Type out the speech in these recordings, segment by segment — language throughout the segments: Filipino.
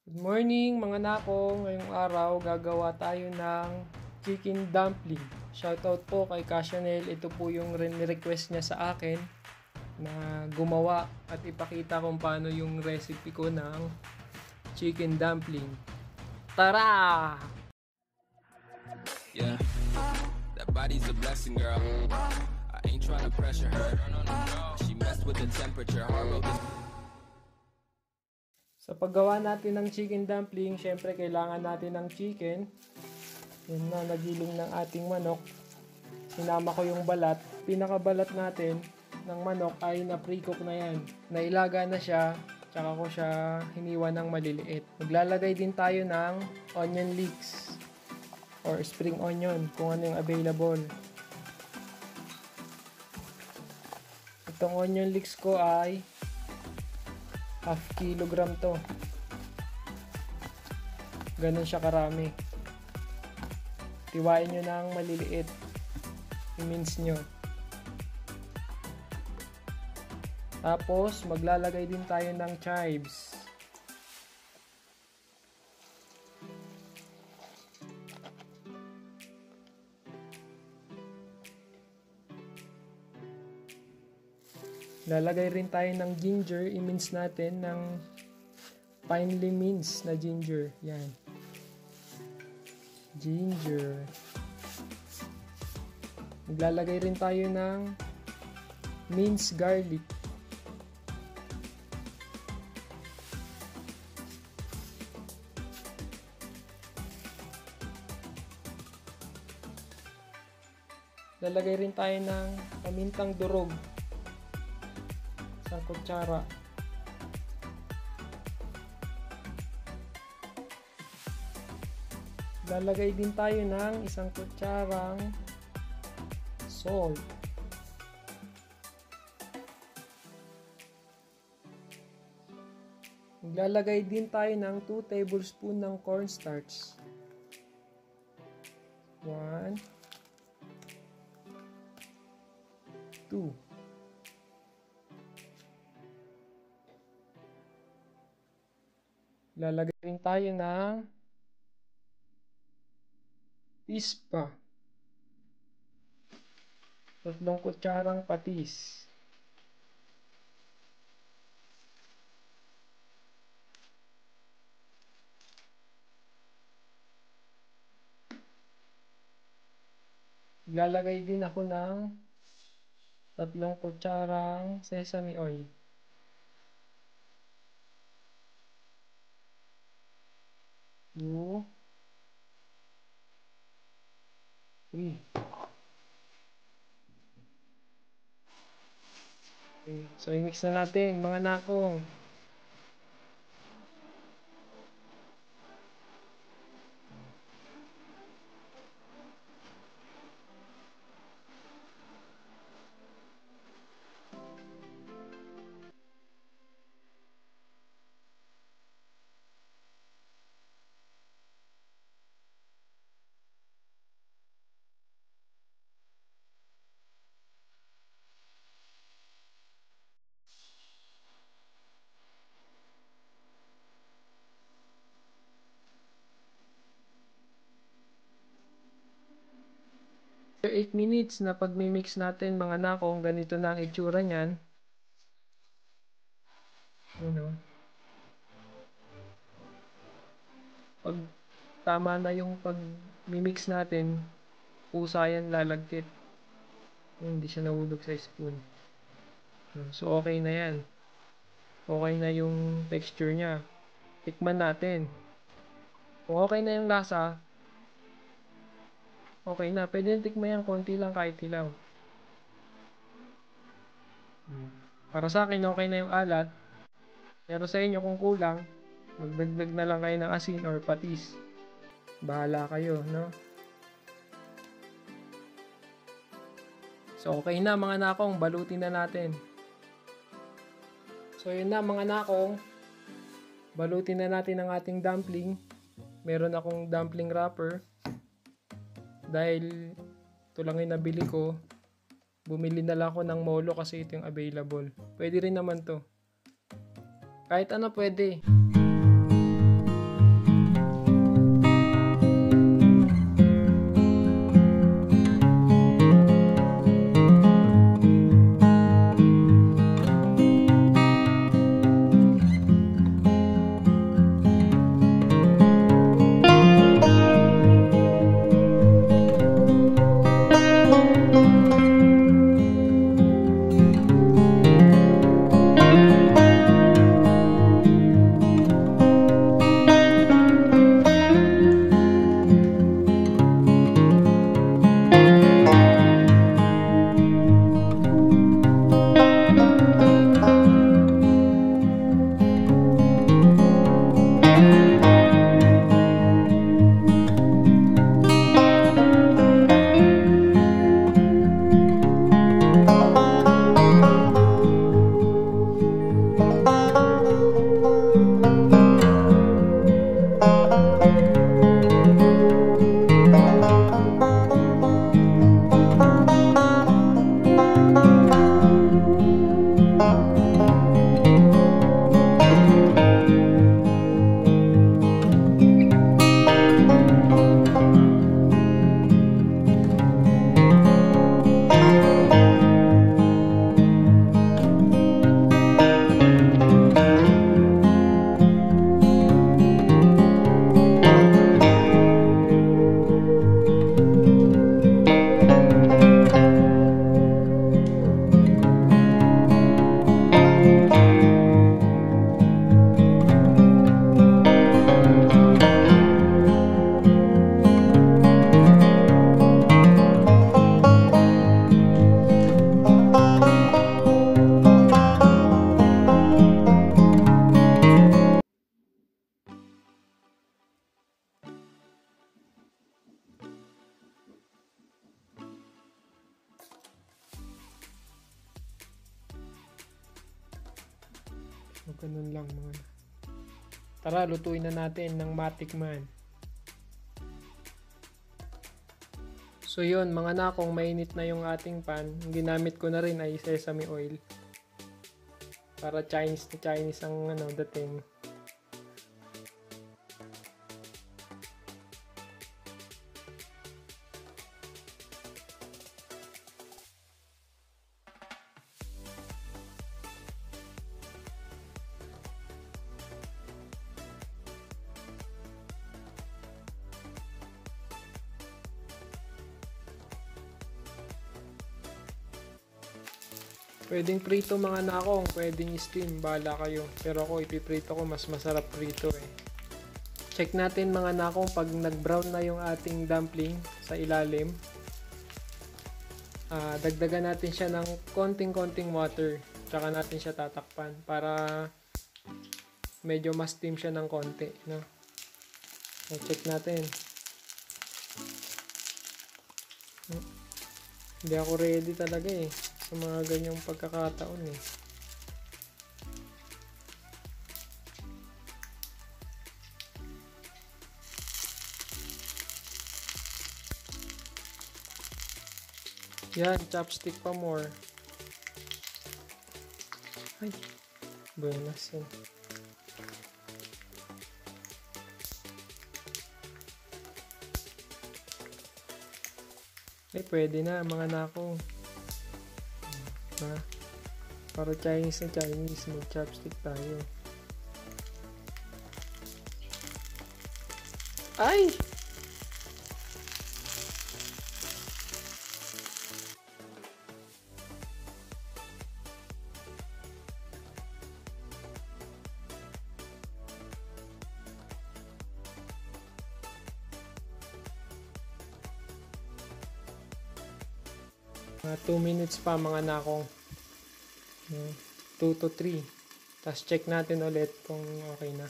Good morning mga nako, ngayong araw gagawa tayo ng chicken dumpling. Shoutout po kay Cashanel, ito po yung request niya sa akin na gumawa at ipakita kung paano yung recipe ko ng chicken dumpling. Tara! Yeah, that body's a blessing, girl. I ain't trying to pressure her. She messed with the temperature. Sa paggawa natin ng chicken dumpling, syempre kailangan natin ng chicken. Yun na, nagiling ng ating manok. Sinama ko yung balat. Pinakabalat natin ng manok ay na-pre-cook na yan. Nailaga na siya, tsaka ko siya hiniwa ng maliliit. Maglalagay din tayo ng onion leeks or spring onion kung ano yung available. Itong onion leeks ko ay half kilogram to. Ganun siya karami. Tiwain nyo ng maliliit. I-mince nyo. Tapos, maglalagay din tayo ng chives. Lalagay rin tayo ng ginger. I-mince natin ng finely minced na ginger. Yan. Ginger. Maglalagay rin tayo ng minced garlic. Lalagay rin tayo ng pamintang durog. Isang kutsara. Lalagay din tayo ng isang kutsarang salt. Maglalagay din tayo ng 2 tablespoon ng cornstarch. 1 2 Lalagay rin tayo ng ispa. 3 kutsarang patis. Lalagay din ako ng 3 kutsarang sesame oil. 2 3 Okay. So, i-mix na natin mga nakong. After 8 minutes na pag-mix natin mga nakong, ganito na ang itsura niyan. Ano? Pag tama na yung pag-mix natin, pusa yan lalagkit. Hindi siya nahulog sa spoon. So, okay na yan. Okay na yung texture niya. Tikman natin. Kung okay na yung lasa, okay na. Pwede na tikman yan. Konti lang kahit hilaw. Para sa akin, okay na yung alat. Pero sa inyo, kung kulang, magdagdag na lang kayo ng asin or patis. Bahala kayo, no? So, okay na mga nakong. Balutin na natin. So, yun na mga nakong. Balutin na natin ang ating dumpling. Meron akong dumpling wrapper. Dahil ito lang yung nabili ko. Bumili na lang ako ng Molo kasi ito yung available. Pwede rin naman to. Kahit ano pwede. So, ganun lang mga. Tara, lutuin na natin ng Matic Man. So yun, mga nakong mainit na yung ating pan. Ang ginamit ko na rin ay sesame oil. Para Chinese na Chinese ang dating. Pwedeng prito mga nakong, pwedeng steam, bala kayo. Pero ako ipiprito ko, mas masarap prito eh. Check natin mga nakong pag nag-brown na yung ating dumpling sa ilalim. Dagdagan natin siya ng konting-konting water. Tsaka natin siya tatakpan para medyo mas steam siya ng konti. No? So, check natin. Hindi ako ready talaga eh. Sa mga ganyang pagkakataon eh. Yan, chopstick pa more. Ay, buenas yan. Ay, pwede na mga nako. Para Chinese na Chinese, mag-chopstick tayo. Ay! Mga 2 minutes pa mga nakong. 2 to 3. Tapos check natin ulit kung okay na.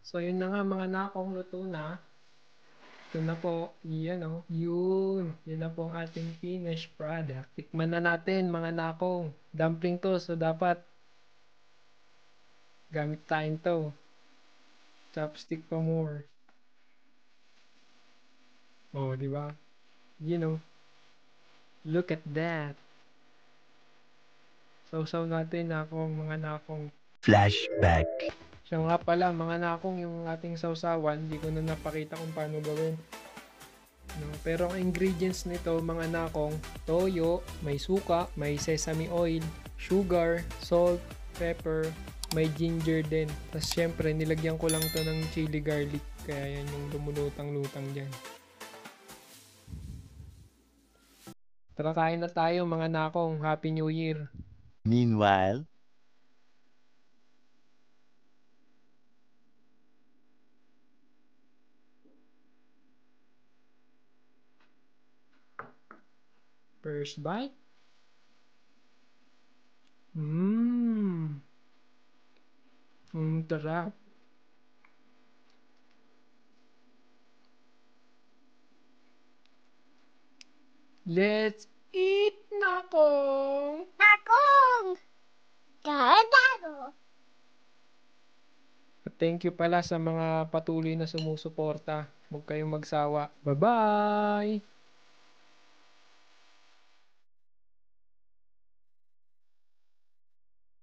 So yun na nga mga nakong, luto na. Ito na po, yan o. Yun na po ang ating finished product. Tikman na natin mga nakong. Dumpling to, so dapat gamit tayo to. Chopstick pa more. Oh, di ba? You know. Look at that. Sausaw natin nakong, mga nakong. Flashback. Siya nga pala mga nakong, yung ating sausawan, hindi ko na napakita kung paano gawin. No, pero ang ingredients nito mga nakong, toyo, may suka, may sesame oil, sugar, salt, pepper, may ginger din. Tapos syempre nilagyan ko lang to ng chili garlic, kaya yan yung lumulutang-lutang dyan. Tara, kain na tayo mga nakong. Happy New Year! Meanwhile, First bite. Mmm. Sarap. Let's eat, nakong! Akong! Kaedado! Thank you pala sa mga patuloy na sumusuporta. Huwag kayong magsawa. Bye-bye!